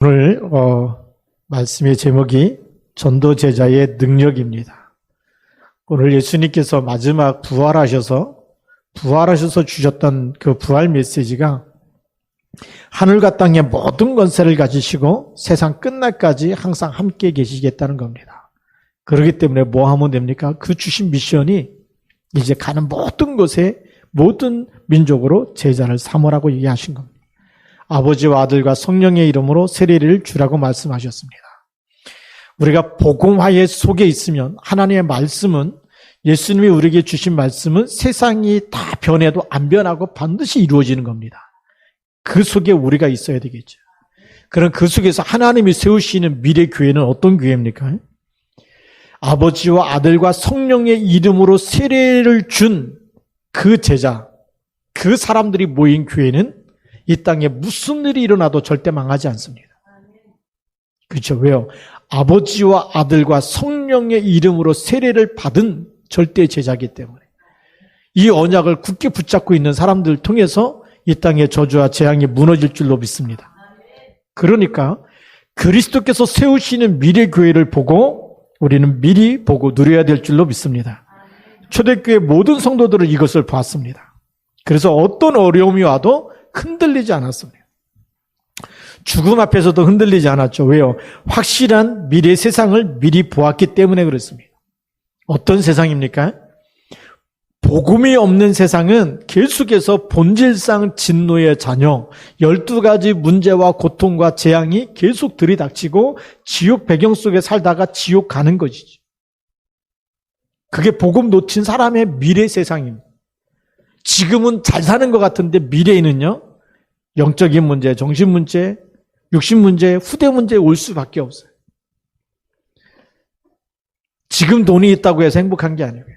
오늘 말씀의 제목이 전도 제자의 능력입니다. 오늘 예수님께서 마지막 부활하셔서 주셨던 그 부활 메시지가 하늘과 땅의 모든 권세를 가지시고 세상 끝날까지 항상 함께 계시겠다는 겁니다. 그렇기 때문에 뭐 하면 됩니까? 그 주신 미션이 이제 가는 모든 곳에 모든 민족으로 제자를 삼으라고 얘기하신 겁니다. 아버지와 아들과 성령의 이름으로 세례를 주라고 말씀하셨습니다. 우리가 복음화의 속에 있으면 하나님의 말씀은, 예수님이 우리에게 주신 말씀은 세상이 다 변해도 안 변하고 반드시 이루어지는 겁니다. 그 속에 우리가 있어야 되겠죠. 그럼 그 속에서 하나님이 세우시는 미래 교회는 어떤 교회입니까? 아버지와 아들과 성령의 이름으로 세례를 준 그 제자, 그 사람들이 모인 교회는 이 땅에 무슨 일이 일어나도 절대 망하지 않습니다. 그렇죠? 왜요? 아버지와 아들과 성령의 이름으로 세례를 받은 절대 제자이기 때문에 이 언약을 굳게 붙잡고 있는 사람들 통해서 이 땅의 저주와 재앙이 무너질 줄로 믿습니다. 그러니까 그리스도께서 세우시는 미래 교회를 보고 우리는 미리 보고 누려야 될 줄로 믿습니다. 초대교회 모든 성도들은 이것을 보았습니다. 그래서 어떤 어려움이 와도 흔들리지 않았습니다. 죽음 앞에서도 흔들리지 않았죠. 왜요? 확실한 미래 세상을 미리 보았기 때문에 그렇습니다. 어떤 세상입니까? 복음이 없는 세상은 계속해서 본질상 진노의 자녀, 12가지 문제와 고통과 재앙이 계속 들이닥치고 지옥 배경 속에 살다가 지옥 가는 것이죠. 그게 복음 놓친 사람의 미래 세상입니다. 지금은 잘 사는 것 같은데 미래에는요, 영적인 문제, 정신 문제, 육신 문제, 후대 문제에 올 수밖에 없어요. 지금 돈이 있다고 해서 행복한 게 아니고요.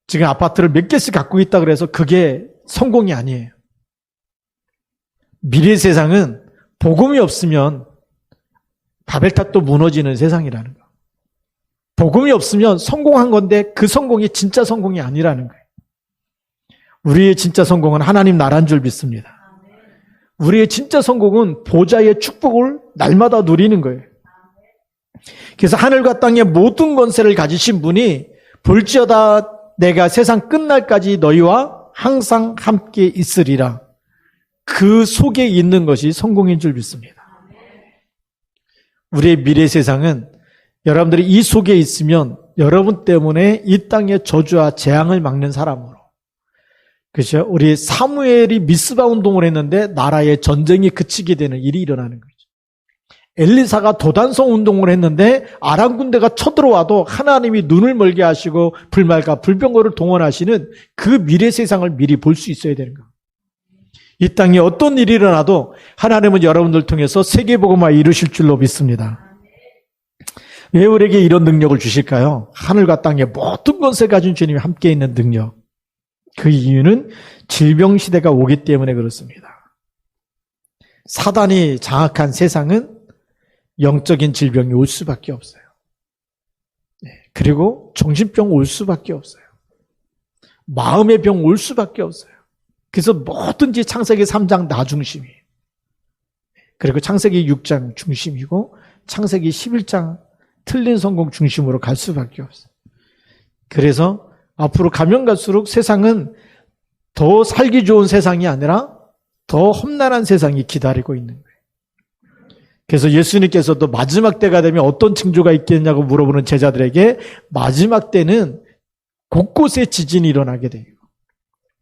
지금 아파트를 몇 개씩 갖고 있다 그래서 그게 성공이 아니에요. 미래 세상은 복음이 없으면 바벨탑도 무너지는 세상이라는 거. 복음이 없으면 성공한 건데 그 성공이 진짜 성공이 아니라는 거예요. 우리의 진짜 성공은 하나님 나라인 줄 믿습니다. 우리의 진짜 성공은 보좌의 축복을 날마다 누리는 거예요. 그래서 하늘과 땅의 모든 권세를 가지신 분이 볼지어다 내가 세상 끝날까지 너희와 항상 함께 있으리라. 그 속에 있는 것이 성공인 줄 믿습니다. 우리의 미래 세상은 여러분들이 이 속에 있으면 여러분 때문에 이 땅의 저주와 재앙을 막는 사람으로, 그렇죠? 우리 사무엘이 미스바 운동을 했는데 나라의 전쟁이 그치게 되는 일이 일어나는 거죠. 엘리사가 도단성 운동을 했는데 아람 군대가 쳐들어와도 하나님이 눈을 멀게 하시고 불말과 불병거를 동원하시는 그 미래 세상을 미리 볼 수 있어야 되는 거예요. 이 땅에 어떤 일이 일어나도 하나님은 여러분들 통해서 세계복음화 이루실 줄로 믿습니다. 왜 우리에게 이런 능력을 주실까요? 하늘과 땅의 모든 권세 가진 주님이 함께 있는 능력. 그 이유는 질병 시대가 오기 때문에 그렇습니다. 사단이 장악한 세상은 영적인 질병이 올 수밖에 없어요. 그리고 정신병 올 수밖에 없어요. 마음의 병 올 수밖에 없어요. 그래서 뭐든지 창세기 3장 나 중심이에요. 그리고 창세기 6장 중심이고 창세기 11장 틀린 성공 중심으로 갈 수밖에 없어요. 그래서 앞으로 가면 갈수록 세상은 더 살기 좋은 세상이 아니라 더 험난한 세상이 기다리고 있는 거예요. 그래서 예수님께서도 마지막 때가 되면 어떤 징조가 있겠냐고 물어보는 제자들에게 마지막 때는 곳곳에 지진이 일어나게 되고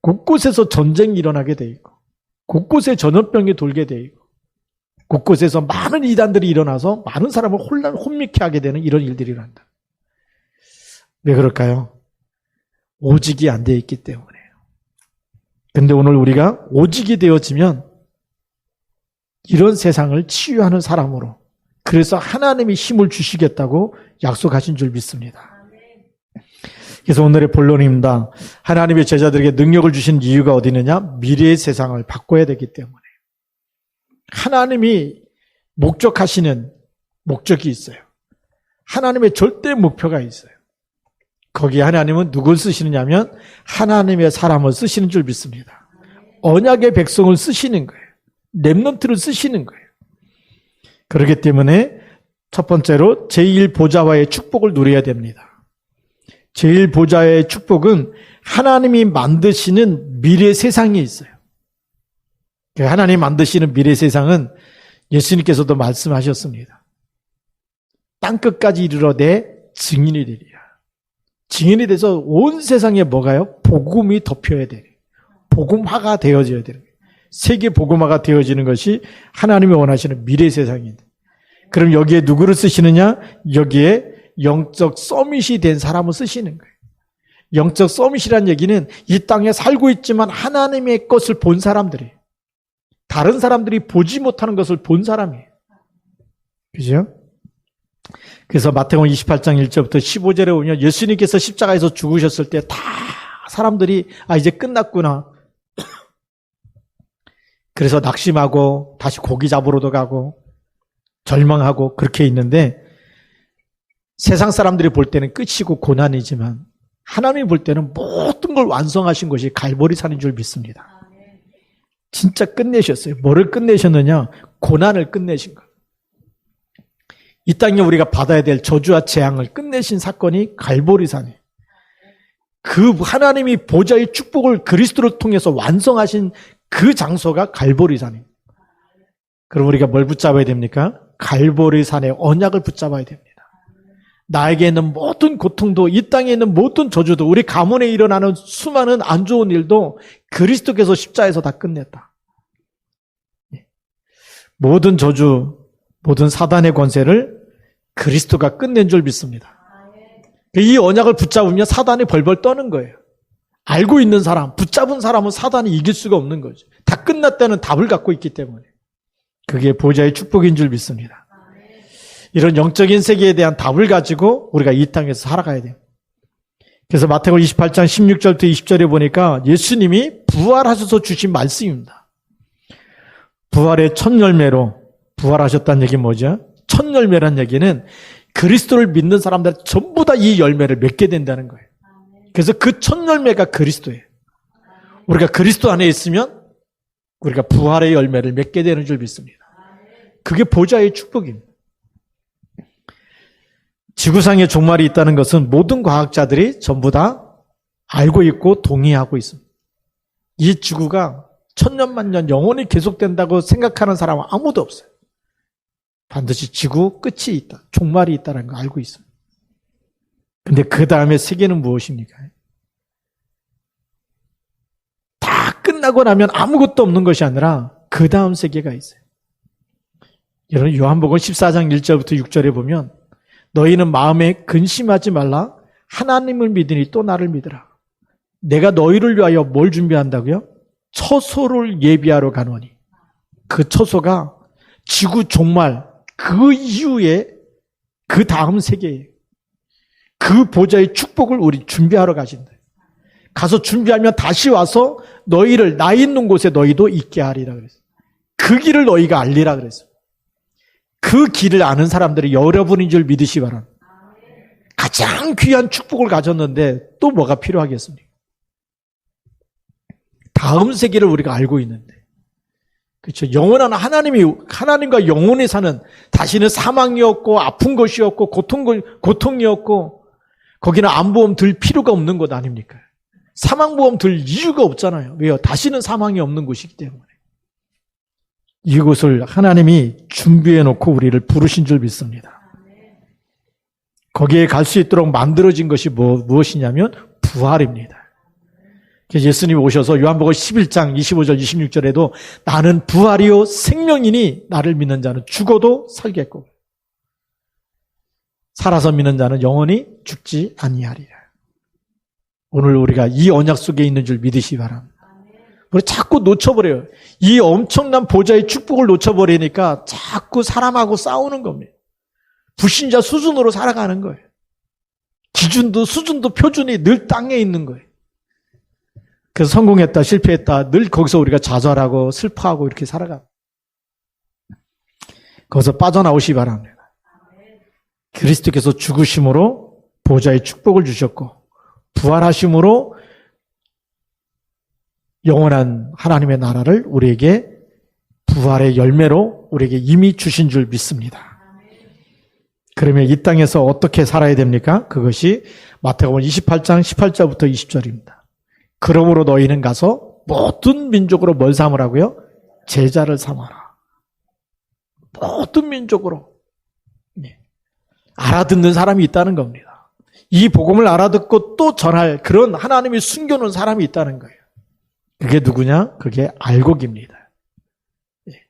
곳곳에서 전쟁이 일어나게 되고 곳곳에 전염병이 돌게 되고 곳곳에서 많은 이단들이 일어나서 많은 사람을 혼미케 하게 되는 이런 일들이 일어난다. 왜 그럴까요? 오직이 안 되어 있기 때문에요. 근데 오늘 우리가 오직이 되어지면 이런 세상을 치유하는 사람으로, 그래서 하나님이 힘을 주시겠다고 약속하신 줄 믿습니다. 그래서 오늘의 본론입니다. 하나님의 제자들에게 능력을 주신 이유가 어디 있느냐? 미래의 세상을 바꿔야 되기 때문에. 하나님이 목적하시는 목적이 있어요. 하나님의 절대 목표가 있어요. 거기에 하나님은 누굴 쓰시느냐 하면 하나님의 사람을 쓰시는 줄 믿습니다. 언약의 백성을 쓰시는 거예요. 렘넌트를 쓰시는 거예요. 그렇기 때문에 첫 번째로 제1보좌와의 축복을 누려야 됩니다. 제1보좌의 축복은 하나님이 만드시는 미래 세상이 있어요. 하나님이 만드시는 미래 세상은 예수님께서도 말씀하셨습니다. 땅끝까지 이르러 내 증인이 되리라. 증인이 돼서 온 세상에 뭐가요? 복음이 덮여야 되는, 복음화가 되어져야 되는 거예요. 세계 복음화가 되어지는 것이 하나님이 원하시는 미래 세상인데, 그럼 여기에 누구를 쓰시느냐? 여기에 영적 서밋이 된 사람을 쓰시는 거예요. 영적 서밋이란 얘기는 이 땅에 살고 있지만 하나님의 것을 본 사람들이에요. 다른 사람들이 보지 못하는 것을 본 사람이에요. 그죠? 그래서 마태복음 28장 1절부터 15절에 보면 예수님께서 십자가에서 죽으셨을 때 다 사람들이 이제 끝났구나. 그래서 낙심하고 다시 고기 잡으러도 가고 절망하고 그렇게 있는데, 세상 사람들이 볼 때는 끝이고 고난이지만 하나님이 볼 때는 모든 걸 완성하신 것이 갈보리산인 줄 믿습니다. 진짜 끝내셨어요. 뭐를 끝내셨느냐? 고난을 끝내신 것. 이 땅에 우리가 받아야 될 저주와 재앙을 끝내신 사건이 갈보리산이에요. 그 하나님이 보좌의 축복을 그리스도를 통해서 완성하신 그 장소가 갈보리산이에요. 그럼 우리가 뭘 붙잡아야 됩니까? 갈보리산의 언약을 붙잡아야 됩니다. 나에게 있는 모든 고통도, 이 땅에 있는 모든 저주도, 우리 가문에 일어나는 수많은 안 좋은 일도 그리스도께서 십자가에서 다 끝냈다. 모든 저주, 모든 사단의 권세를 그리스도가 끝낸 줄 믿습니다. 이 언약을 붙잡으면 사단이 벌벌 떠는 거예요. 알고 있는 사람, 붙잡은 사람은 사단이 이길 수가 없는 거죠. 다 끝났다는 답을 갖고 있기 때문에. 그게 보좌의 축복인 줄 믿습니다. 이런 영적인 세계에 대한 답을 가지고 우리가 이 땅에서 살아가야 돼요. 그래서 마태복음 28장 16절부터 20절에 보니까 예수님이 부활하셔서 주신 말씀입니다. 부활의 첫 열매로 부활하셨다는 얘기는 뭐죠? 첫 열매란 얘기는 그리스도를 믿는 사람들 전부 다 이 열매를 맺게 된다는 거예요. 그래서 그 첫 열매가 그리스도예요. 우리가 그리스도 안에 있으면 우리가 부활의 열매를 맺게 되는 줄 믿습니다. 그게 보좌의 축복입니다. 지구상에 종말이 있다는 것은 모든 과학자들이 전부 다 알고 있고 동의하고 있습니다. 이 지구가 천년만년 영원히 계속된다고 생각하는 사람은 아무도 없어요. 반드시 지구 끝이 있다, 종말이 있다는 거 알고 있습니다. 근데 그 다음에 세계는 무엇입니까? 다 끝나고 나면 아무것도 없는 것이 아니라 그 다음 세계가 있어요. 여러분, 요한복음 14장 1절부터 6절에 보면 너희는 마음에 근심하지 말라. 하나님을 믿으니 또 나를 믿으라. 내가 너희를 위하여 뭘 준비한다고요? 처소를 예비하러 가노니. 그 처소가 지구 종말, 그 이후에 그 다음 세계예요. 그 보좌의 축복을 우리 준비하러 가신다. 가서 준비하면 다시 와서 너희를 나 있는 곳에 너희도 있게 하리라 그랬어요. 그 길을 너희가 알리라 그랬어요. 그 길을 아는 사람들이 여러분인 줄 믿으시 바랍니다. 가장 귀한 축복을 가졌는데 또 뭐가 필요하겠습니까? 다음 세계를 우리가 알고 있는데, 그렇죠? 영원한 하나님과 영원히 사는, 다시는 사망이 없고 아픈 것이 없고 고통이 없고, 거기는 암보험 들 필요가 없는 것 아닙니까? 사망보험 들 이유가 없잖아요. 왜요? 다시는 사망이 없는 곳이기 때문에. 이곳을 하나님이 준비해 놓고 우리를 부르신 줄 믿습니다. 거기에 갈 수 있도록 만들어진 것이 무엇이냐면 부활입니다. 그래서 예수님이 오셔서 요한복음 11장 25절 26절에도 나는 부활이요 생명이니 나를 믿는 자는 죽어도 살겠고 살아서 믿는 자는 영원히 죽지 아니하리라. 오늘 우리가 이 언약 속에 있는 줄 믿으시기 바랍니다. 우리 자꾸 놓쳐버려요. 이 엄청난 보좌의 축복을 놓쳐버리니까 자꾸 사람하고 싸우는 겁니다. 불신자 수준으로 살아가는 거예요. 기준도 수준도 표준이 늘 땅에 있는 거예요. 그래서 성공했다 실패했다 늘 거기서 우리가 좌절하고 슬퍼하고 이렇게 살아갑니다. 거기서 빠져나오시기 바랍니다. 그리스도께서 죽으심으로 보좌의 축복을 주셨고 부활하심으로 영원한 하나님의 나라를 우리에게 부활의 열매로 우리에게 이미 주신 줄 믿습니다. 그러면 이 땅에서 어떻게 살아야 됩니까? 그것이 마태복음 28장 18절부터 20절입니다. 그러므로 너희는 가서 모든 민족으로 뭘 삼으라고요? 제자를 삼아라. 모든 민족으로. 네. 알아듣는 사람이 있다는 겁니다. 이 복음을 알아듣고 또 전할 그런 하나님이 숨겨놓은 사람이 있다는 거예요. 그게 누구냐? 그게 알곡입니다. 네.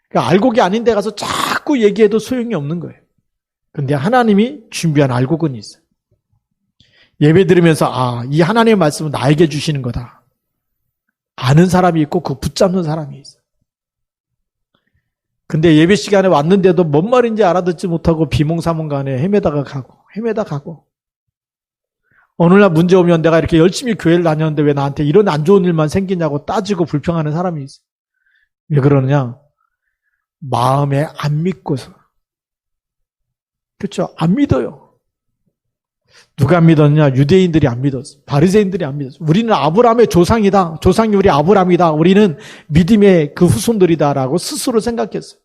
그러니까 알곡이 아닌 데 가서 자꾸 얘기해도 소용이 없는 거예요. 근데 하나님이 준비한 알곡은 있어요. 예배 드리면서 이 하나님의 말씀은 나에게 주시는 거다. 아는 사람이 있고 그 붙잡는 사람이 있어요. 근데 예배 시간에 왔는데도 뭔 말인지 알아듣지 못하고 비몽사몽간에 헤매다 가고 어느 날 문제 오면 내가 이렇게 열심히 교회를 다녔는데 왜 나한테 이런 안 좋은 일만 생기냐고 따지고 불평하는 사람이 있어요. 왜 그러느냐? 마음에 안 믿고서. 그렇죠? 안 믿어요. 누가 안 믿었냐? 유대인들이 안 믿었어. 바리새인들이 안 믿었어. 우리는 아브라함의 조상이다. 조상이 우리 아브라함이다. 우리는 믿음의 그 후손들이다라고 스스로 생각했어요.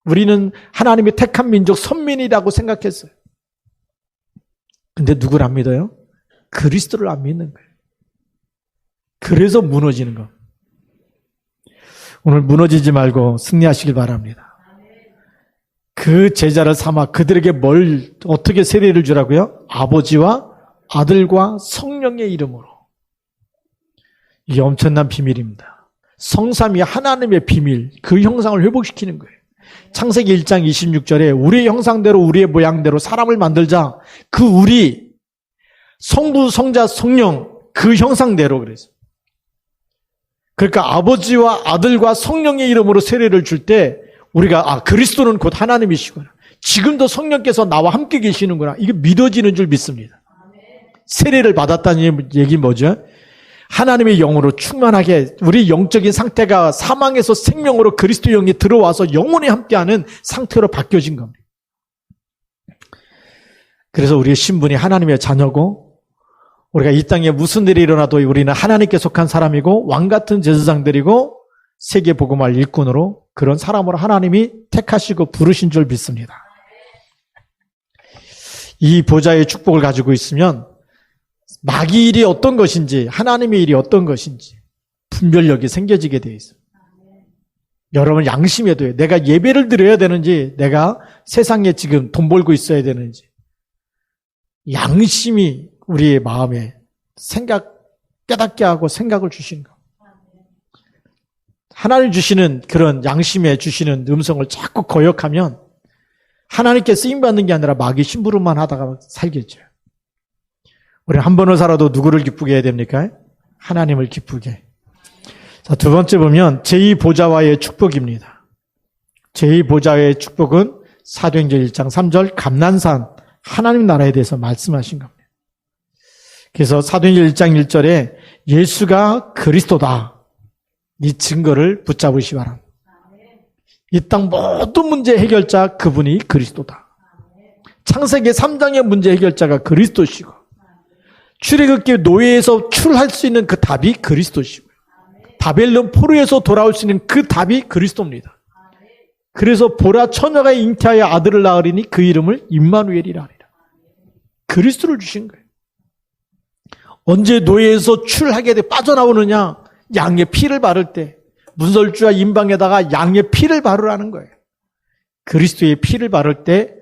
우리는 하나님의 택한 민족 선민이라고 생각했어요. 근데 누구를 안 믿어요? 그리스도를 안 믿는 거예요. 그래서 무너지는 거. 오늘 무너지지 말고 승리하시길 바랍니다. 그 제자를 삼아 그들에게 어떻게 세례를 주라고요? 아버지와 아들과 성령의 이름으로. 이게 엄청난 비밀입니다. 성삼위 하나님의 비밀, 그 형상을 회복시키는 거예요. 창세기 1장 26절에 우리의 형상대로 우리의 모양대로 사람을 만들자. 그 우리 성부, 성자, 성령 그 형상대로 그랬어요. 그러니까 아버지와 아들과 성령의 이름으로 세례를 줄 때 우리가 그리스도는 곧 하나님이시구나. 지금도 성령께서 나와 함께 계시는구나. 이게 믿어지는 줄 믿습니다. 세례를 받았다는 얘기 뭐죠? 하나님의 영으로 충만하게 우리 영적인 상태가 사망에서 생명으로 그리스도 영이 들어와서 영원히 함께하는 상태로 바뀌어진 겁니다. 그래서 우리의 신분이 하나님의 자녀고 우리가 이 땅에 무슨 일이 일어나도 우리는 하나님께 속한 사람이고 왕같은 제사장들이고 세계 복음할 일꾼으로 그런 사람으로 하나님이 택하시고 부르신 줄 믿습니다. 이 보좌의 축복을 가지고 있으면 마귀 일이 어떤 것인지 하나님의 일이 어떤 것인지 분별력이 생겨지게 되어 있습니다. 여러분 양심에 둬요. 내가 예배를 드려야 되는지 내가 세상에 지금 돈 벌고 있어야 되는지 양심이 우리의 마음에 깨닫게 하고 생각을 주시는 겁니다. 하나님 주시는 그런 양심에 주시는 음성을 자꾸 거역하면 하나님께 쓰임받는 게 아니라 마귀 심부름만 하다가 살겠죠. 우리 한 번을 살아도 누구를 기쁘게 해야 됩니까? 하나님을 기쁘게. 자, 두 번째 보면 제2보좌와의 축복입니다. 제2보좌의 축복은 사도행전 1장 3절 감난산 하나님 나라에 대해서 말씀하신 겁니다. 그래서 사도행전 1장 1절에 예수가 그리스도다. 이 증거를 붙잡으시 바랍니다. 이 땅 모든 문제 해결자 그분이 그리스도다. 창세기 3장의 문제 해결자가 그리스도시고 출애굽기 노예에서 출할 수 있는 그 답이 그리스도시고요. 바벨론 포로에서 돌아올 수 있는 그 답이 그리스도입니다. 그래서 보라 처녀가 잉태하여 아들을 낳으리니 그 이름을 임마누엘이라 하리라. 그리스도를 주신 거예요. 언제 노예에서 출하게 돼 빠져나오느냐? 양의 피를 바를 때 문설주와 임방에다가 양의 피를 바르라는 거예요. 그리스도의 피를 바를 때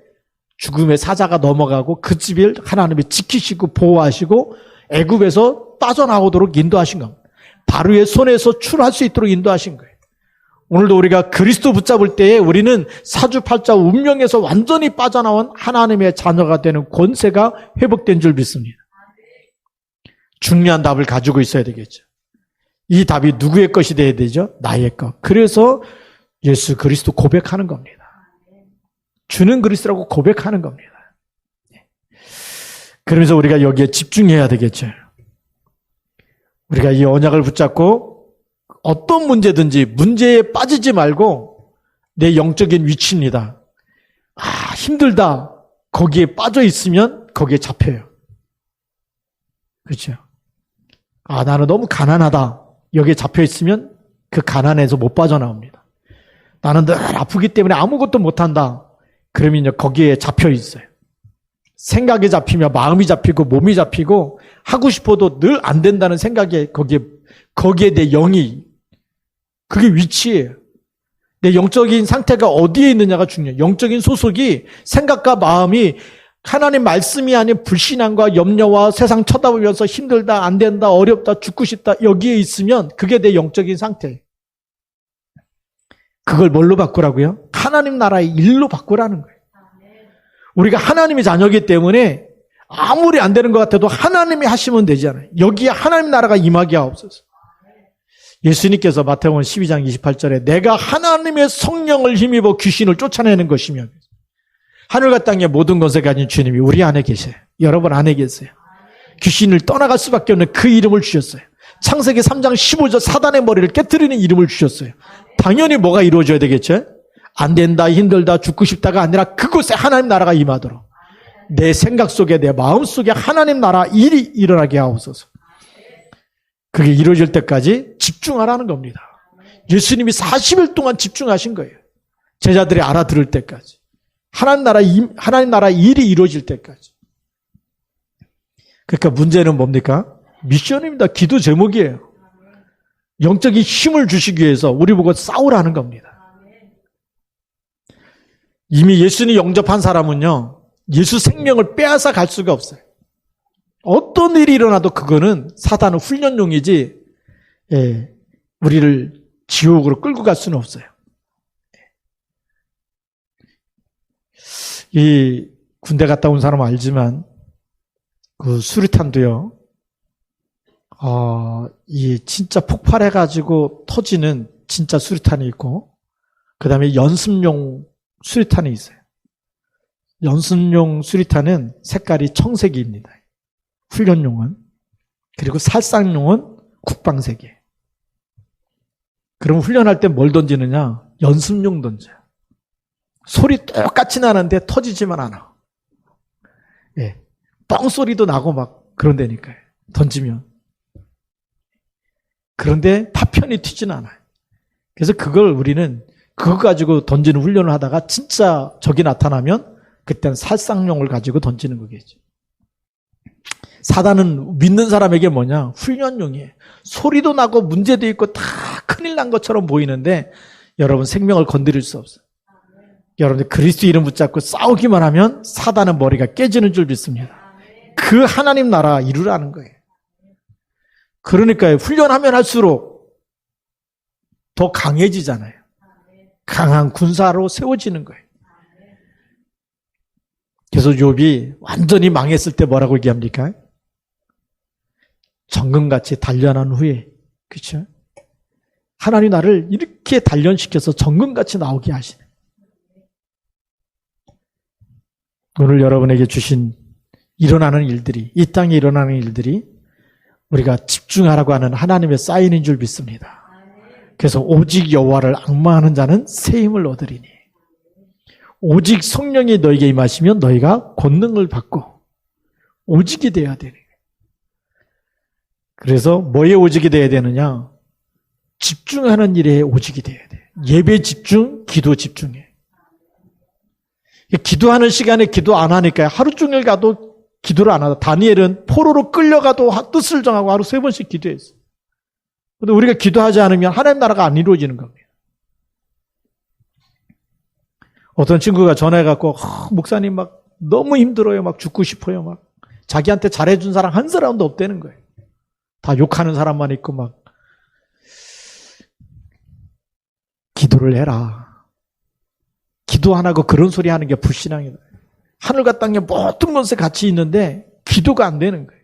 죽음의 사자가 넘어가고 그 집을 하나님이 지키시고 보호하시고 애굽에서 빠져나오도록 인도하신 겁니다. 바로의 손에서 출할 수 있도록 인도하신 거예요. 오늘도 우리가 그리스도 붙잡을 때에 우리는 사주팔자 운명에서 완전히 빠져나온 하나님의 자녀가 되는 권세가 회복된 줄 믿습니다. 중요한 답을 가지고 있어야 되겠죠. 이 답이 누구의 것이 되어야 되죠? 나의 것. 그래서 예수 그리스도 고백하는 겁니다. 주는 그리스도라고 고백하는 겁니다. 그러면서 우리가 여기에 집중해야 되겠죠. 우리가 이 언약을 붙잡고 어떤 문제든지 문제에 빠지지 말고 내 영적인 위치입니다. 힘들다. 거기에 빠져 있으면 거기에 잡혀요. 그렇죠? 나는 너무 가난하다. 여기에 잡혀 있으면 그 가난에서 못 빠져나옵니다. 나는 늘 아프기 때문에 아무것도 못한다. 그러면 이제 거기에 잡혀 있어요. 생각이 잡히면 마음이 잡히고 몸이 잡히고 하고 싶어도 늘 안 된다는 생각에 거기에 내 영이 그게 위치예요. 내 영적인 상태가 어디에 있느냐가 중요해요. 영적인 소속이 생각과 마음이 하나님 말씀이 아닌 불신앙과 염려와 세상 쳐다보면서 힘들다, 안 된다, 어렵다, 죽고 싶다 여기에 있으면 그게 내 영적인 상태예요. 그걸 뭘로 바꾸라고요? 하나님 나라의 일로 바꾸라는 거예요. 우리가 하나님의 자녀이기 때문에 아무리 안 되는 것 같아도 하나님이 하시면 되잖아요. 여기에 하나님 나라가 임하게 하옵소서. 예수님께서 마태복음 12장 28절에 내가 하나님의 성령을 힘입어 귀신을 쫓아내는 것이며 하늘과 땅의 모든 것을 가진 주님이 우리 안에 계세요. 여러분 안에 계세요. 귀신을 떠나갈 수밖에 없는 그 이름을 주셨어요. 창세기 3장 15절 사단의 머리를 깨트리는 이름을 주셨어요. 당연히 뭐가 이루어져야 되겠죠? 안 된다, 힘들다, 죽고 싶다가 아니라 그곳에 하나님 나라가 임하도록 내 생각 속에 내 마음 속에 하나님 나라 일이 일어나게 하옵소서. 그게 이루어질 때까지 집중하라는 겁니다. 예수님이 40일 동안 집중하신 거예요. 제자들이 알아들을 때까지. 하나님 나라 일이 이루어질 때까지. 그러니까 문제는 뭡니까? 미션입니다. 기도 제목이에요. 영적인 힘을 주시기 위해서 우리 보고 싸우라는 겁니다. 이미 예수님 영접한 사람은요, 예수 생명을 빼앗아 갈 수가 없어요. 어떤 일이 일어나도 그거는 사단은 훈련용이지, 우리를 지옥으로 끌고 갈 수는 없어요. 이 군대 갔다 온 사람은 알지만, 그 수류탄도요, 이 진짜 폭발해가지고 터지는 진짜 수류탄이 있고, 그 다음에 연습용 수류탄이 있어요. 연습용 수류탄은 색깔이 청색입니다. 훈련용은. 그리고 살상용은 국방색이에요. 그럼 훈련할 때 뭘 던지느냐? 연습용 던져요. 소리 똑같이 나는데 터지지만 않아. 예. 뻥 소리도 나고 막 그런다니까요. 던지면. 그런데 파편이 튀지는 않아요. 그래서 그걸 우리는 그거 가지고 던지는 훈련을 하다가 진짜 적이 나타나면 그때는 살상용을 가지고 던지는 거겠죠. 사단은 믿는 사람에게 뭐냐? 훈련용이에요. 소리도 나고 문제도 있고 다 큰일 난 것처럼 보이는데 여러분 생명을 건드릴 수 없어요. 여러분들 그리스도 이름 붙잡고 싸우기만 하면 사단은 머리가 깨지는 줄 믿습니다. 그 하나님 나라 이루라는 거예요. 그러니까 훈련하면 할수록 더 강해지잖아요. 강한 군사로 세워지는 거예요. 그래서 욥이 완전히 망했을 때 뭐라고 얘기합니까? 정금같이 단련한 후에, 그렇죠? 하나님 나를 이렇게 단련시켜서 정금같이 나오게 하시네. 오늘 여러분에게 주신 일어나는 일들이, 이 땅에 일어나는 일들이 우리가 집중하라고 하는 하나님의 사인인 줄 믿습니다. 그래서 오직 여호와를 앙망하는 자는 새 힘을 얻으리니 오직 성령이 너에게 임하시면 너희가 권능을 받고 오직이 돼야 되는 거예요. 그래서 뭐에 오직이 돼야 되느냐? 집중하는 일에 오직이 돼야 돼. 예배 집중, 기도 집중해. 기도하는 시간에 기도 안 하니까 하루 종일 가도 기도를 안 하다. 다니엘은 포로로 끌려가도 뜻을 정하고 하루 3번씩 기도했어. 근데 우리가 기도하지 않으면 하나님 나라가 안 이루어지는 겁니다. 어떤 친구가 전화해갖고 목사님 막 너무 힘들어요. 막 죽고 싶어요. 막 자기한테 잘해준 사람 한 사람도 없다는 거예요. 다 욕하는 사람만 있고 막 기도를 해라. 기도 안 하고 그런 소리 하는 게 불신앙이다. 하늘과 땅에 모든 것에 같이 있는데 기도가 안 되는 거예요.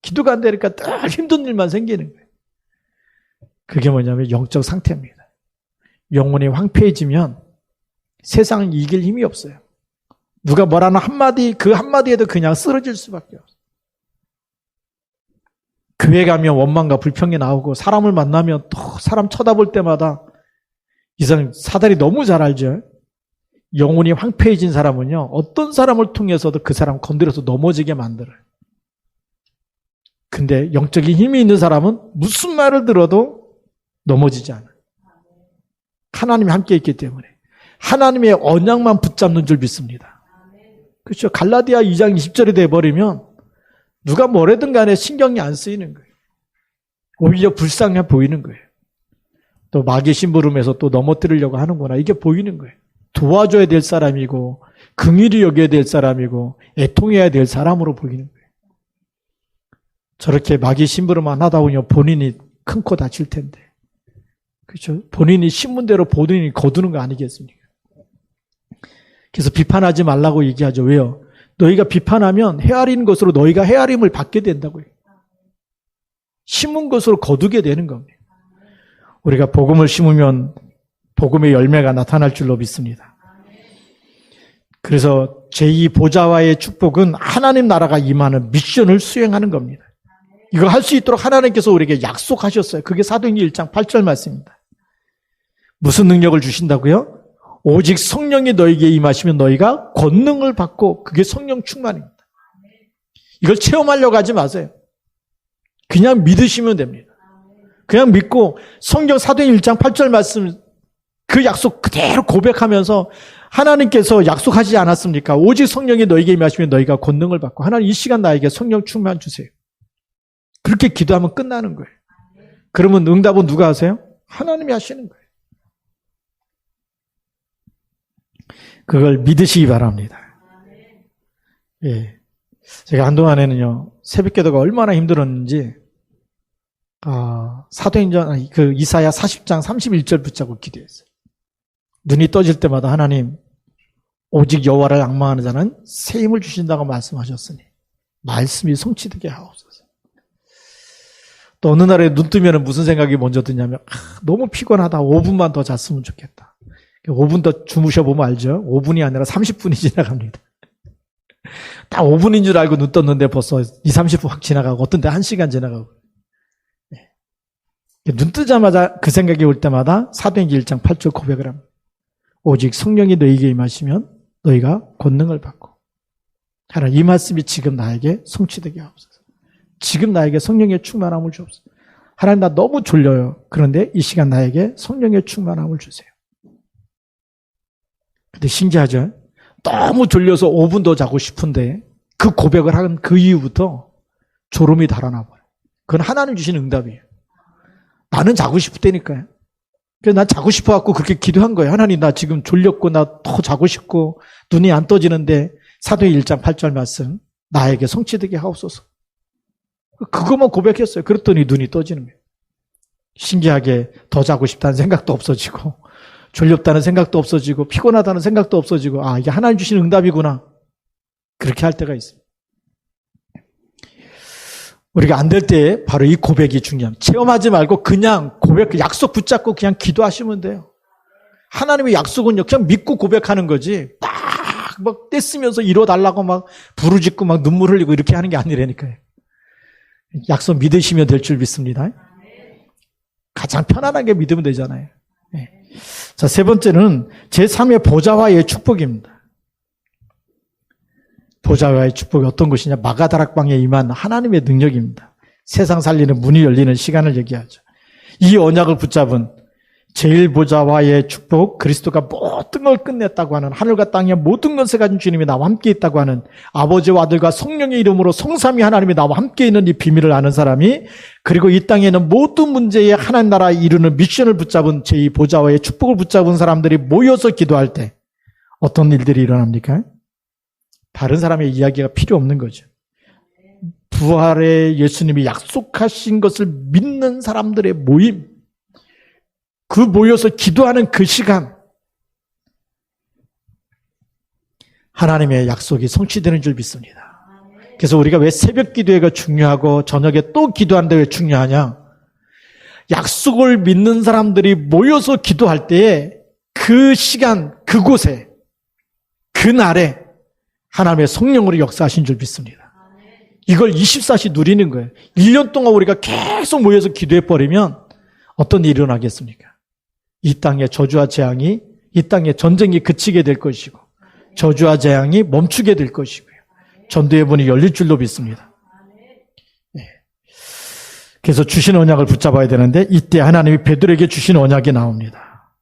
기도가 안 되니까 늘 힘든 일만 생기는 거예요. 그게 뭐냐면 영적 상태입니다. 영혼이 황폐해지면 세상을 이길 힘이 없어요. 누가 뭐라는 한마디, 그 한마디에도 그냥 쓰러질 수밖에 없어요. 교회 가면 원망과 불평이 나오고 사람을 만나면 또 사람 쳐다볼 때마다 이 사람 사달이 너무 잘 알죠. 영혼이 황폐해진 사람은요, 어떤 사람을 통해서도 그 사람 건드려서 넘어지게 만들어요. 근데 영적인 힘이 있는 사람은 무슨 말을 들어도 넘어지지 않아요. 하나님이 함께 있기 때문에 하나님의 언약만 붙잡는 줄 믿습니다. 그렇죠. 갈라디아 2장 20절이 돼버리면 누가 뭐래든 간에 신경이 안 쓰이는 거예요. 오히려 불쌍해 보이는 거예요. 또 마귀 심부름에서 또 넘어뜨리려고 하는구나. 이게 보이는 거예요. 도와줘야 될 사람이고 긍휼히 여겨야 될 사람이고 애통해야 될 사람으로 보이는 거예요. 저렇게 마귀 심부름만 하다 보면 본인이 큰 코 다칠 텐데. 그렇죠? 본인이 신문대로 본인이 거두는 거 아니겠습니까? 그래서 비판하지 말라고 얘기하죠. 왜요? 너희가 비판하면 헤아리는 것으로 너희가 헤아림을 받게 된다고요. 심은 것으로 거두게 되는 겁니다. 우리가 복음을 심으면 복음의 열매가 나타날 줄로 믿습니다. 그래서 제2 보좌와의 축복은 하나님 나라가 임하는 미션을 수행하는 겁니다. 이걸 할 수 있도록 하나님께서 우리에게 약속하셨어요. 그게 사도행전 1장 8절 말씀입니다. 무슨 능력을 주신다고요? 오직 성령이 너에게 임하시면 너희가 권능을 받고 그게 성령 충만입니다. 이걸 체험하려고 하지 마세요. 그냥 믿으시면 됩니다. 그냥 믿고 성경 사도행전 1장 8절 말씀 그 약속 그대로 고백하면서 하나님께서 약속하지 않았습니까? 오직 성령이 너에게 임하시면 너희가 권능을 받고 하나님 이 시간 나에게 성령 충만 주세요. 그렇게 기도하면 끝나는 거예요. 그러면 응답은 누가 하세요? 하나님이 하시는 거예요. 그걸 믿으시기 바랍니다. 예. 제가 한동안에는요, 새벽기도가 얼마나 힘들었는지, 사도행전, 이사야 40장 31절 붙잡고 기도했어요. 눈이 떠질 때마다 하나님, 오직 여호와를 앙망하는 자는 새 힘을 주신다고 말씀하셨으니, 말씀이 성취되게 하옵소서. 또 어느 날에 눈 뜨면 무슨 생각이 먼저 드냐면, 너무 피곤하다. 5분만 더 잤으면 좋겠다. 5분 더 주무셔보면 알죠? 5분이 아니라 30분이 지나갑니다. 딱 5분인 줄 알고 눈 떴는데 벌써 20, 30분 확 지나가고 어떤 때 1시간 지나가고. 네. 눈 뜨자마자 그 생각이 올 때마다 사도행전 1장 8절 고백을 합니다. 오직 성령이 너희에게 임하시면 너희가 권능을 받고. 하나님 이 말씀이 지금 나에게 성취되게 하옵소서. 지금 나에게 성령의 충만함을 주옵소서. 하나님 나 너무 졸려요. 그런데 이 시간 나에게 성령의 충만함을 주세요. 근데 신기하죠? 너무 졸려서 5분 더 자고 싶은데 그 고백을 한 그 이후부터 졸음이 달아나 버려요. 그건 하나님 주신 응답이에요. 나는 자고 싶다니까요. 그래서 난 자고 싶어갖고 그렇게 기도한 거예요. 하나님 나 지금 졸렸고 나 더 자고 싶고 눈이 안 떠지는데 사도행 1장 8절 말씀 나에게 성취되게 하옵소서. 그것만 고백했어요. 그랬더니 눈이 떠지는 거예요. 신기하게 더 자고 싶다는 생각도 없어지고 졸렵다는 생각도 없어지고 피곤하다는 생각도 없어지고 이게 하나님 주신 응답이구나. 그렇게 할 때가 있습니다. 우리가 안 될 때 바로 이 고백이 중요합니다. 체험하지 말고 그냥 고백, 약속 붙잡고 그냥 기도하시면 돼요. 하나님의 약속은요, 그냥 믿고 고백하는 거지 막 떼쓰면서 이뤄달라고 막 부르짖고 막 눈물 흘리고 이렇게 하는 게 아니라니까요. 약속 믿으시면 될 줄 믿습니다. 가장 편안하게 믿으면 되잖아요. 자, 세 번째는 제3의 보좌와의 축복입니다. 보좌와의 축복이 어떤 것이냐? 마가다락방에 임한 하나님의 능력입니다. 세상 살리는 문이 열리는 시간을 얘기하죠. 이 언약을 붙잡은 제1보좌와의 축복, 그리스도가 모든 걸 끝냈다고 하는 하늘과 땅의 모든 것을 가진 주님이 나와 함께 있다고 하는 아버지와 아들과 성령의 이름으로 성삼위 하나님이 나와 함께 있는 이 비밀을 아는 사람이, 그리고 이 땅에 있는 모든 문제에 하나님 나라 이루는 미션을 붙잡은 제2보좌와의 축복을 붙잡은 사람들이 모여서 기도할 때 어떤 일들이 일어납니까? 다른 사람의 이야기가 필요 없는 거죠. 부활의 예수님이 약속하신 것을 믿는 사람들의 모임, 그 모여서 기도하는 그 시간, 하나님의 약속이 성취되는 줄 믿습니다. 그래서 우리가 왜 새벽 기도회가 중요하고 저녁에 또 기도하는데 왜 중요하냐? 약속을 믿는 사람들이 모여서 기도할 때에 그 시간, 그곳에, 그날에 하나님의 성령으로 역사하신 줄 믿습니다. 이걸 24시 누리는 거예요. 1년 동안 우리가 계속 모여서 기도해버리면 어떤 일이 일어나겠습니까? 이 땅의 저주와 재앙이, 이 땅의 전쟁이 그치게 될 것이고 저주와 재앙이 멈추게 될 것이고요. 전도의 문이 열릴 줄로 믿습니다. 그래서 주신 언약을 붙잡아야 되는데 이때 하나님이 베드로에게 주신 언약이 나옵니다.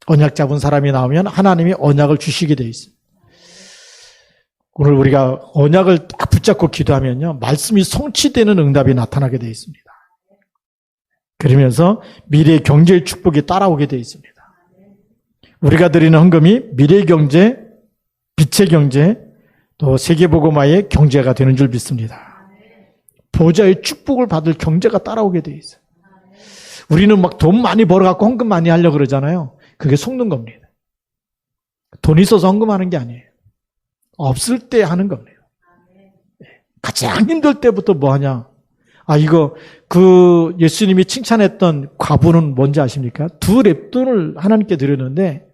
언약 잡은 사람이 나오면 하나님이 언약을 주시게 돼 있습니다. 오늘 우리가 언약을 딱 붙잡고 기도하면요, 말씀이 성취되는 응답이 나타나게 돼 있습니다. 그러면서 미래의 경제의 축복이 따라오게 돼 있습니다. 우리가 드리는 헌금이 미래의 경제, 빛의 경제, 또 세계복음화의 경제가 되는 줄 믿습니다. 보좌의 축복을 받을 경제가 따라오게 돼 있어요. 우리는 막 돈 많이 벌어갖고 헌금 많이 하려고 그러잖아요. 그게 속는 겁니다. 돈 있어서 헌금하는 게 아니에요. 없을 때 하는 겁니다. 가장 힘들 때부터 뭐 하냐? 이거 예수님이 칭찬했던 과부는 뭔지 아십니까? 2렙돈을 하나님께 드렸는데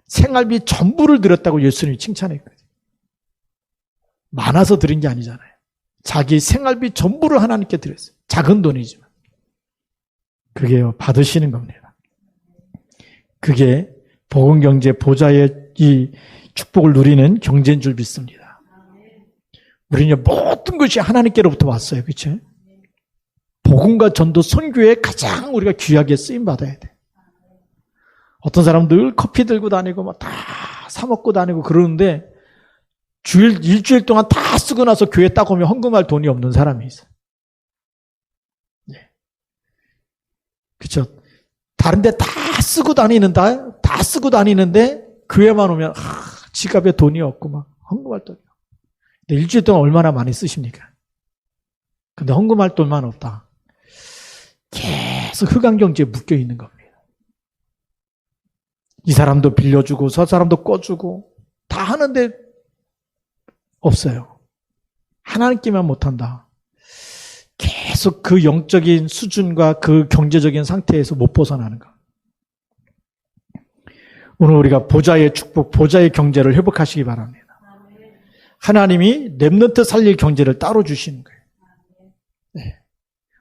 생활비 전부를 드렸다고 예수님이 칭찬했거든요. 많아서 드린 게 아니잖아요. 자기 생활비 전부를 하나님께 드렸어요. 작은 돈이지만. 그게 받으시는 겁니다. 그게 복음경제 보좌의 이 축복을 누리는 경제인 줄 믿습니다. 우리는 모든 것이 하나님께로부터 왔어요. 그렇죠? 복음과 전도 선교에 가장 우리가 귀하게 쓰임받아야 돼. 어떤 사람들 커피 들고 다니고 막 다 사먹고 다니고 그러는데 일주일 동안 다 쓰고 나서 교회 딱 오면 헌금할 돈이 없는 사람이 있어요. 네. 그렇죠? 다른 데 다 쓰고 다니는데 교회만 오면 지갑에 돈이 없고 막 헌금할 돈이 없고. 근데 일주일 동안 얼마나 많이 쓰십니까? 근데 헌금할 돈만 없다. 계속 흑암경제에 묶여 있는 겁니다. 이 사람도 빌려주고 저 사람도 꿔주고 다 하는데 없어요. 하나님께만 못한다. 계속 그 영적인 수준과 그 경제적인 상태에서 못 벗어나는 것. 오늘 우리가 보좌의 축복, 보좌의 경제를 회복하시기 바랍니다. 하나님이 렘넌트 살릴 경제를 따로 주시는 거예요. 네.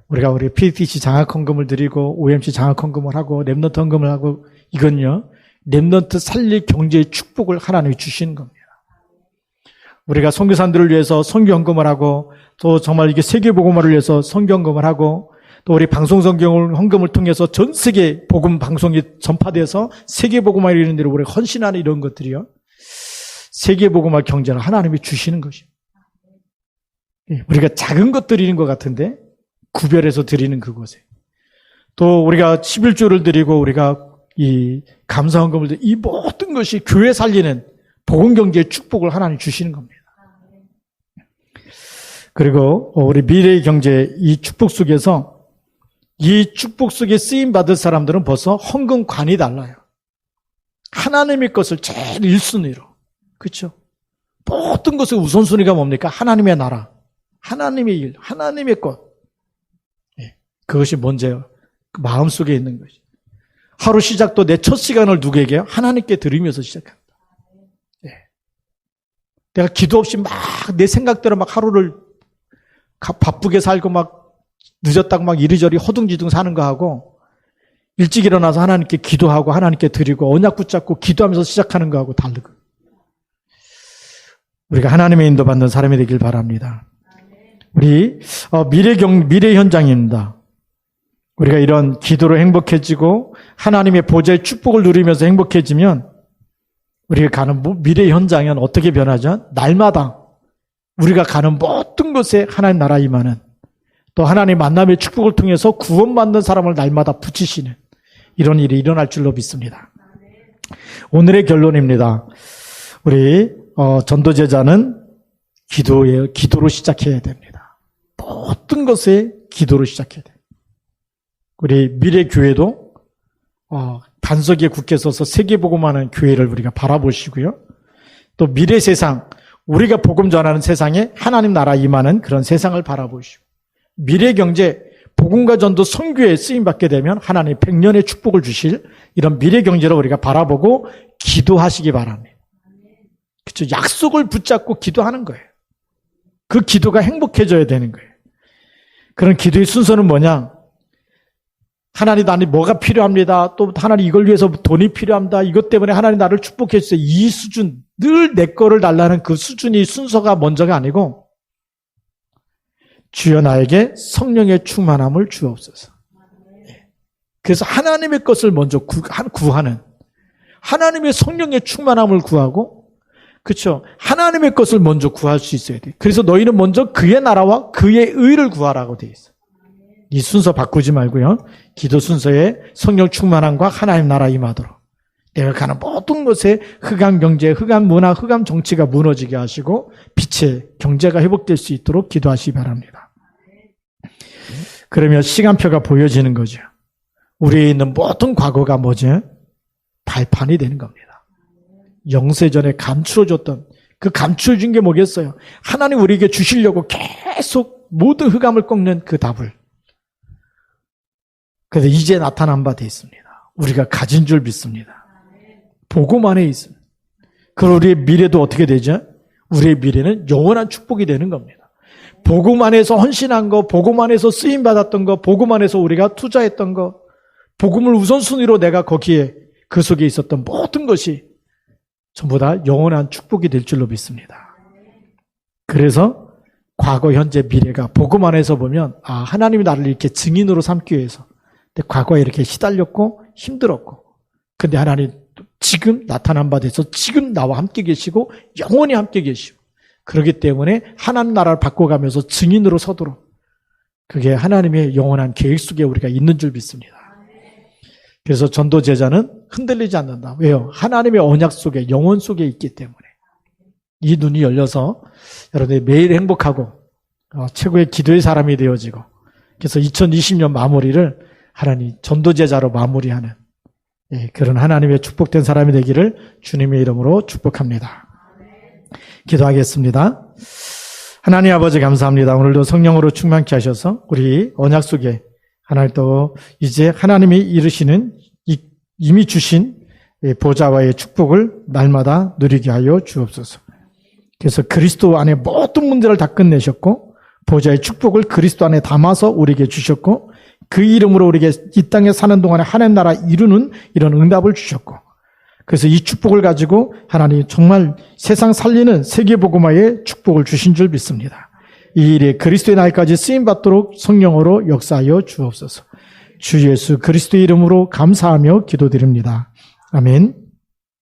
우리가 PTC 장학 헌금을 드리고 OMC 장학 헌금을 하고 렘넌트 헌금을 하고 이건요, 렘넌트 살릴 경제의 축복을 하나님이 주시는 겁니다. 우리가 선교사들을 위해서 선교 헌금을 하고 또 정말 이게 세계 복음화를 위해서 선교 헌금을 하고 또 우리 방송 성경 헌금을 통해서 전 세계 복음 방송이 전파돼서 세계 복음화를 이루는 데로 우리가 헌신하는 이런 것들이요. 세계 복음화 경제를 하나님이 주시는 것입니다. 우리가 작은 것 드리는 것 같은데 구별해서 드리는 그곳에 또 우리가 11조를 드리고 우리가 이 감사 헌금을 드리고 이 모든 것이 교회 살리는 복음 경제의 축복을 하나님 주시는 겁니다. 그리고 우리 미래의 경제 이 축복 속에서 이 축복 속에 쓰임 받을 사람들은 벌써 헌금관이 달라요. 하나님의 것을 제일 1순위로. 그렇죠? 모든 것의 우선순위가 뭡니까? 하나님의 나라, 하나님의 일, 하나님의 것. 그것이 먼저요. 그 마음속에 있는 것이. 하루 시작도 내 첫 시간을 누구에게요? 하나님께 드리면서 시작합니다. 내가 기도 없이 막 내 생각대로 막 하루를 바쁘게 살고 막 늦었다고 막 이리저리 허둥지둥 사는 거하고 일찍 일어나서 하나님께 기도하고 하나님께 드리고 언약 붙잡고 기도하면서 시작하는 거하고 다르고 우리가 하나님의 인도받는 사람이 되길 바랍니다. 우리 미래 현장입니다. 우리가 이런 기도로 행복해지고 하나님의 보좌의 축복을 누리면서 행복해지면 우리가 가는 미래 현장은 어떻게 변하죠? 날마다 우리가 가는 모든 곳에 하나님 나라 임하는 또 하나님 만남의 축복을 통해서 구원받는 사람을 날마다 붙이시는 이런 일이 일어날 줄로 믿습니다. 오늘의 결론입니다. 우리 전도제자는 기도로 시작해야 됩니다. 모든 것에 기도로 시작해야 돼요. 우리 미래교회도 반석에 굳게 서서 세계복음하는 교회를 우리가 바라보시고요. 또 미래 세상, 우리가 복음 전하는 세상에 하나님 나라 임하는 그런 세상을 바라보시고 미래 경제, 복음과 전도 선교에 쓰임받게 되면 하나님 100년의 축복을 주실 이런 미래 경제를 우리가 바라보고 기도하시기 바랍니다. 그렇죠? 약속을 붙잡고 기도하는 거예요. 그 기도가 행복해져야 되는 거예요. 그런 기도의 순서는 뭐냐? 하나님 나는 뭐가 필요합니다. 또 하나님 이걸 위해서 돈이 필요합니다. 이것 때문에 하나님 나를 축복해 주세요. 이 수준, 늘 내 거를 달라는 그 수준이 순서가 먼저가 아니고 주여 나에게 성령의 충만함을 주옵소서. 그래서 하나님의 것을 먼저 구하는, 하나님의 성령의 충만함을 구하고, 그렇죠? 하나님의 것을 먼저 구할 수 있어야 돼. 그래서 너희는 먼저 그의 나라와 그의 의를 구하라고 돼 있어. 이 순서 바꾸지 말고요. 기도 순서에 성령 충만함과 하나님 나라 임하도록. 내가 가는 모든 것에 흑암 경제, 흑암 문화, 흑암 정치가 무너지게 하시고 빛의 경제가 회복될 수 있도록 기도하시기 바랍니다. 그러면 시간표가 보여지는 거죠. 우리에 있는 모든 과거가 뭐죠? 발판이 되는 겁니다. 영세전에 감추어줬던, 그 감추어준 게 뭐겠어요? 하나님 우리에게 주시려고 계속 모든 흑암을 꺾는 그 답을. 그래서 이제 나타난 바 되어 있습니다. 우리가 가진 줄 믿습니다. 복음 안에 있습니다. 그럼 우리의 미래도 어떻게 되죠? 우리의 미래는 영원한 축복이 되는 겁니다. 복음 안에서 헌신한 거, 복음 안에서 쓰임받았던 거, 복음 안에서 우리가 투자했던 거, 복음을 우선순위로 내가 거기에 그 속에 있었던 모든 것이 전부 다 영원한 축복이 될 줄로 믿습니다. 그래서 과거, 현재, 미래가 복음 안에서 보면 하나님이 나를 이렇게 증인으로 삼기 위해서 근데 과거에 이렇게 시달렸고 힘들었고 근데 하나님 지금 나타난 바 돼서 지금 나와 함께 계시고 영원히 함께 계시고 그렇기 때문에 하나님 나라를 바꿔가면서 증인으로 서도록 그게 하나님의 영원한 계획 속에 우리가 있는 줄 믿습니다. 그래서 전도 제자는 흔들리지 않는다. 왜요? 하나님의 언약 속에 영혼 속에 있기 때문에 이 눈이 열려서 여러분들이 매일 행복하고 최고의 기도의 사람이 되어지고 그래서 2020년 마무리를 하나님 전도 제자로 마무리하는 그런 하나님의 축복된 사람이 되기를 주님의 이름으로 축복합니다. 기도하겠습니다. 하나님 아버지 감사합니다. 오늘도 성령으로 충만케 하셔서 우리 언약 속에 하나님 또 이제 하나님이 이루시는 이미 주신 보좌와의 축복을 날마다 누리게 하여 주옵소서. 그래서 그리스도 안에 모든 문제를 다 끝내셨고 보좌의 축복을 그리스도 안에 담아서 우리에게 주셨고 그 이름으로 우리에게 이 땅에 사는 동안에 하나님 나라 이루는 이런 응답을 주셨고 그래서 이 축복을 가지고 하나님 정말 세상 살리는 세계복음화의 축복을 주신 줄 믿습니다. 이 일에 그리스도의 날까지 쓰임받도록 성령으로 역사하여 주옵소서. 주 예수 그리스도의 이름으로 감사하며 기도드립니다. 아멘.